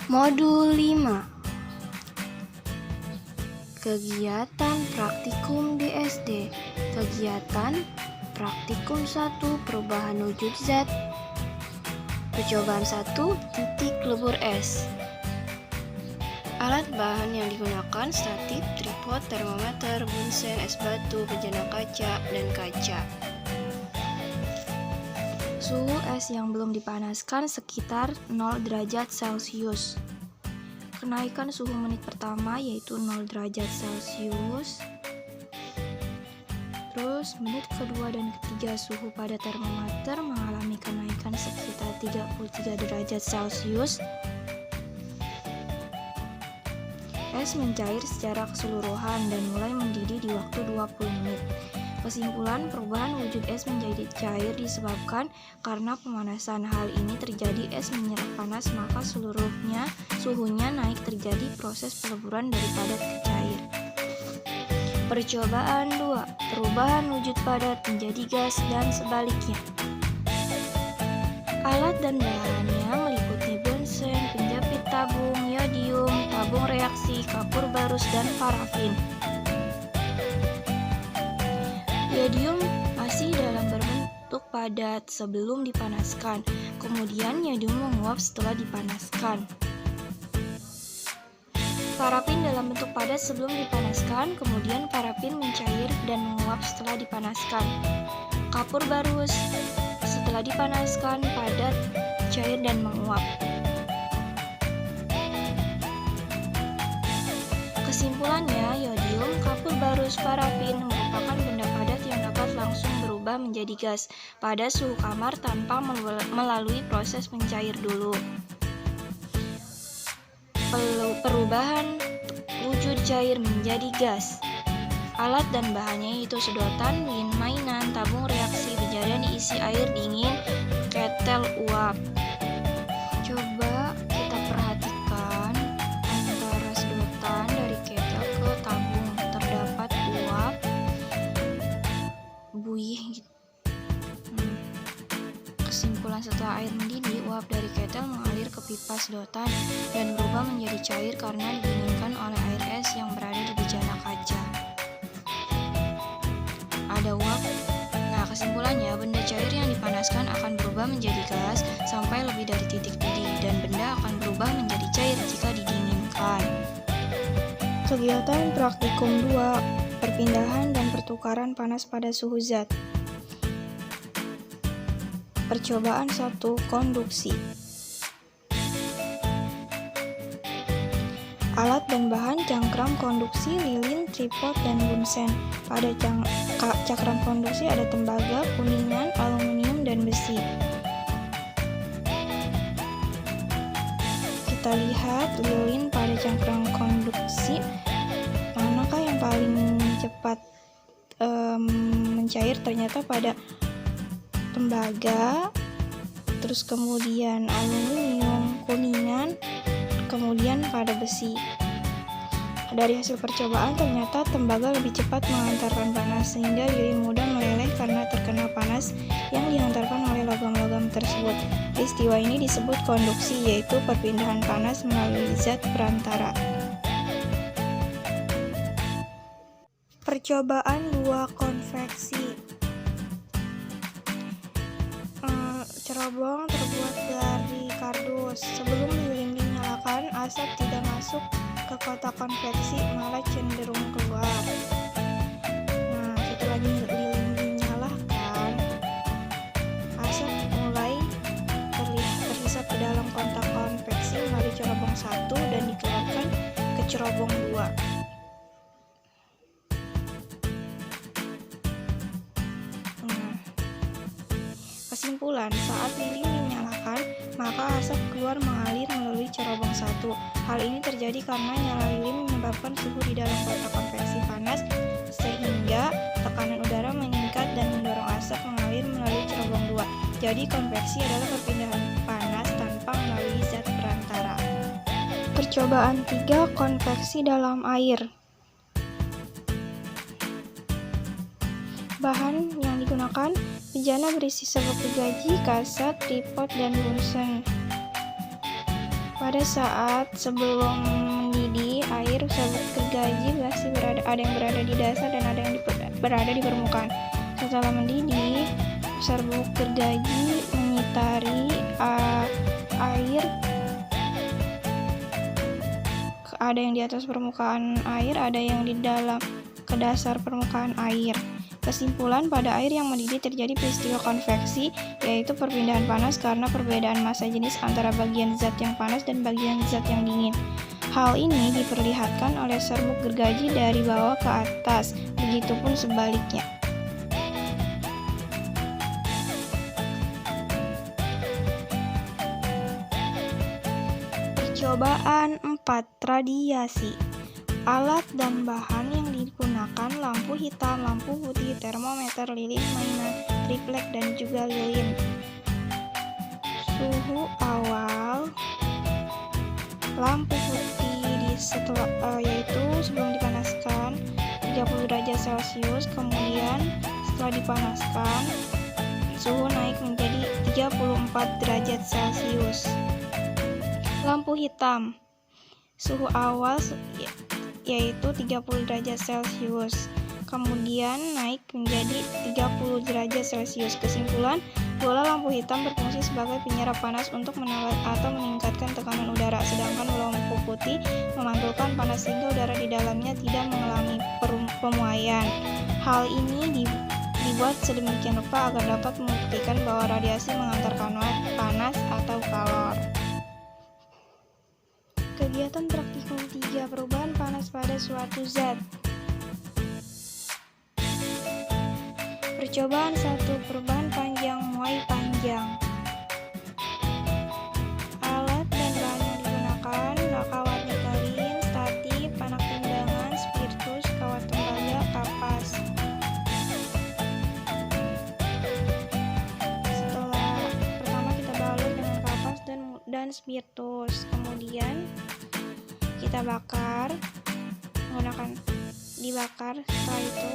Modul 5. Kegiatan praktikum BSD. Kegiatan praktikum 1 perubahan wujud zat. Percobaan 1 titik lebur es. Alat bahan yang digunakan statif, tripod, termometer, bunsen, es batu, bejana kaca, dan kaca. Suhu es yang belum dipanaskan sekitar 0 derajat Celcius. Kenaikan suhu menit pertama yaitu 0 derajat Celcius. Terus menit kedua dan ketiga suhu pada termometer mengalami kenaikan sekitar 33 derajat Celcius. Es mencair secara keseluruhan dan mulai mendidih di waktu 20 menit. Kesimpulan, perubahan wujud es menjadi cair disebabkan karena pemanasan. Hal ini terjadi es menyerap panas, maka seluruhnya suhunya naik, terjadi proses peleburan dari padat ke cair. Percobaan 2. Perubahan wujud padat menjadi gas dan sebaliknya. Alat dan bahannya meliputi bunsen, penjepit tabung, yodium, tabung reaksi, kapur barus, dan parafin. Yodium masih dalam berbentuk padat sebelum dipanaskan, kemudian yodium menguap setelah dipanaskan. Parafin dalam bentuk padat sebelum dipanaskan, kemudian parafin mencair dan menguap setelah dipanaskan. Kapur barus setelah dipanaskan, padat, cair, dan menguap. Kesimpulannya, yodium, kapur barus, parafin merupakan benda padat yang dapat langsung berubah menjadi gas pada suhu kamar tanpa melalui proses mencair dulu. Perubahan wujud cair menjadi gas. Alat dan bahannya yaitu sedotan, lilin mainan, tabung reaksi, bejana diisi air dingin, ketel uap. Coba kita perhatikan antara sedotan dari ketel ke tabung terdapat uap buih. Kesimpulan, setelah air mendidih, uap dari ketel mengalir ke pipa sedotan dan berubah menjadi cair karena didinginkan oleh air es yang berada di bejana kaca. Ada uap. Nah, kesimpulannya, benda cair yang dipanaskan akan berubah menjadi gas sampai lebih dari titik didih, dan benda akan berubah menjadi cair jika didinginkan. Kegiatan praktikum 2, perpindahan dan pertukaran panas pada suhu zat. Percobaan 1, konduksi. Alat dan bahan cangkram konduksi, lilin, tripod, dan bunsen. Pada cakram konduksi ada tembaga, kuningan, aluminium, dan besi. Kita lihat lilin pada cangkram konduksi, manakah yang paling cepat mencair? Ternyata pada tembaga, terus kemudian aluminium, kuningan, kemudian pada besi. Dari hasil percobaan ternyata tembaga lebih cepat mengantarkan panas, sehingga lilin mudah meleleh karena terkena panas yang dihantarkan oleh logam-logam tersebut. Peristiwa ini disebut konduksi, yaitu perpindahan panas melalui zat perantara. Percobaan 2, konveksi. Cerobong terbuat dari kardus. Sebelum lilin dinyalakan, asap tidak masuk ke kotak konveksi, malah cenderung keluar. Nah, setelah lilin dinyalakan, asap mulai terhisap ke dalam kotak konveksi melalui cerobong 1 dan dikeluarkan ke cerobong 2. Kesimpulan, saat lilin dinyalakan, maka asap keluar mengalir melalui cerobong 1. Hal ini terjadi karena nyala lilin menyebabkan suhu di dalam kotak konveksi panas, sehingga tekanan udara meningkat dan mendorong asap mengalir melalui cerobong 2. Jadi konveksi adalah perpindahan panas tanpa melalui zat perantara. Percobaan 3, konveksi dalam air. Bahan yang digunakan, bejana berisi serbuk gergaji, kaset, tripod, dan bunsen. Pada saat sebelum mendidih, air serbuk gergaji pasti ada yang berada di dasar dan ada yang berada di permukaan. Setelah mendidih, serbuk gergaji mengitari air, ada yang di atas permukaan air, ada yang di dalam ke dasar permukaan air. Kesimpulan, pada air yang mendidih terjadi peristiwa konveksi, yaitu perpindahan panas karena perbedaan massa jenis antara bagian zat yang panas dan bagian zat yang dingin. Hal ini diperlihatkan oleh serbuk gergaji dari bawah ke atas, begitupun sebaliknya. Percobaan 4. Radiasi. Alat dan bahan yang digunakan: lampu hitam, lampu putih, termometer, lilin mainan, triplek, dan juga lilin. Suhu awal lampu putih yaitu sebelum dipanaskan 30 derajat Celcius, kemudian setelah dipanaskan suhu naik menjadi 34 derajat Celcius. Lampu hitam, suhu awal yaitu 30 derajat Celcius, kemudian naik menjadi 30 derajat Celcius. Kesimpulan, bola lampu hitam berfungsi sebagai penyerap panas untuk menambah atau meningkatkan tekanan udara, sedangkan lampu putih memantulkan panas sehingga udara di dalamnya tidak mengalami pemuaian. Hal ini dibuat sedemikian rupa agar dapat membuktikan bahwa radiasi mengantarkan panas atau kalor. Kegiatan praktikum 3. Perubahan panas pada suatu zat. Percobaan 1. Perubahan panjang muai panjang. Alat dan bahan yang digunakan: kawat nikelin, statif, panak timbangan, spiritus, kawat tembaga, kapas. Setelah pertama kita balut dengan kapas dan spiritus, kemudian kita bakar menggunakan dibakar. Setelah itu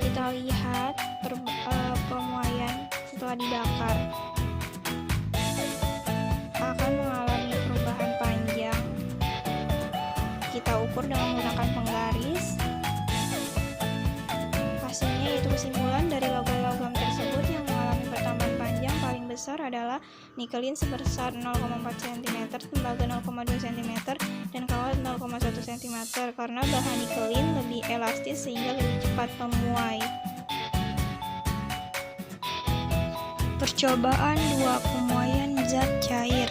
kita lihat pemuaian setelah dibakar akan mengalami perubahan panjang. Kita ukur dengan menggunakan penggaris. Hasilnya yaitu kesimpulan dari logam-logam tersebut yang mengalami pertambahan panjang paling besar adalah nikelin sebesar 0,4 cm, tembaga 0,2 cm, dan kawat 0,1 cm karena bahan nikelin lebih elastis sehingga lebih cepat memuai. Percobaan 2. Pemuaian zat cair.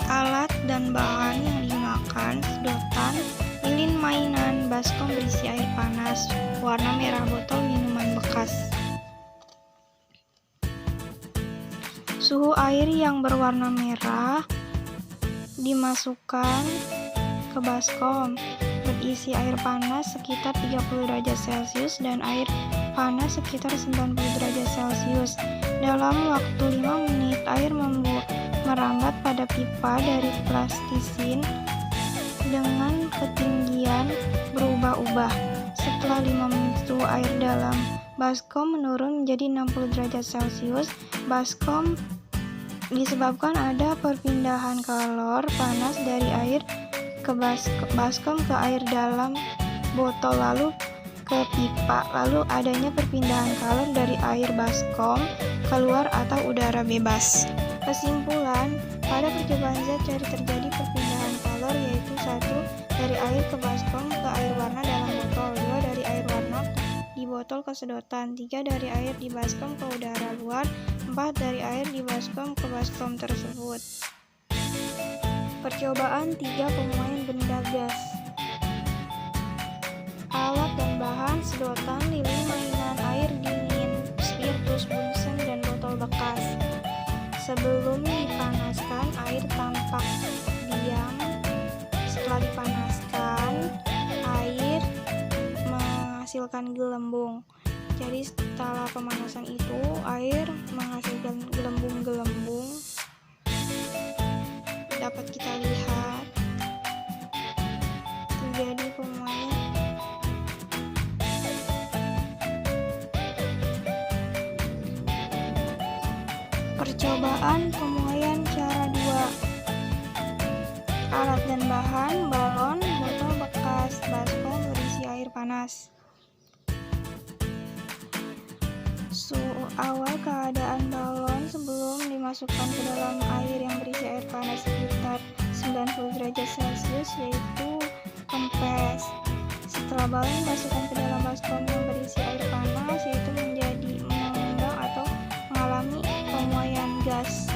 Alat dan bahan yang digunakan: sedotan, lilin mainan, baskom berisi air panas, warna merah botol minuman bekas. Suhu air yang berwarna merah dimasukkan ke baskom berisi air panas sekitar 30 derajat Celcius dan air panas sekitar 90 derajat Celcius. Dalam waktu 5 menit, air merambat pada pipa dari plastisin dengan ketinggian berubah-ubah. Setelah 5 menit, suhu air dalam baskom menurun menjadi 60 derajat Celcius. Baskom disebabkan ada perpindahan kalor panas dari air ke baskom ke air dalam botol lalu ke pipa, lalu adanya perpindahan kalor dari air baskom keluar atau udara bebas. Kesimpulan, pada percobaan zat cair terjadi perpindahan kalor, yaitu 1. Dari air ke baskom ke air warna dalam botol, 2. Dari air warna di botol ke sedotan, 3. Dari air di baskom ke udara luar, 4. Dari air di baskom ke baskom tersebut. Percobaan 3. Pemuaian benda gas. Alat dan bahan: sedotan, lilin mainan, air dingin, spiritus, bunsen, dan botol bekas. Sebelum dipanaskan, air tampak diam. Setelah dipanaskan, air menghasilkan gelembung. Jadi setelah pemanasan itu, air menghasilkan gelembung-gelembung. Dapat kita lihat terjadi pemuaian. Percobaan Keadaan pemuaian cara 2. Alat dan bahan: balon, botol bekas, baskom berisi air panas. Awal keadaan balon sebelum dimasukkan ke dalam air yang berisi air panas sekitar 90 derajat Celcius, yaitu kempes. Setelah balon dimasukkan ke dalam baskom yang berisi air panas, yaitu menjadi mengembang atau mengalami pemuaian gas.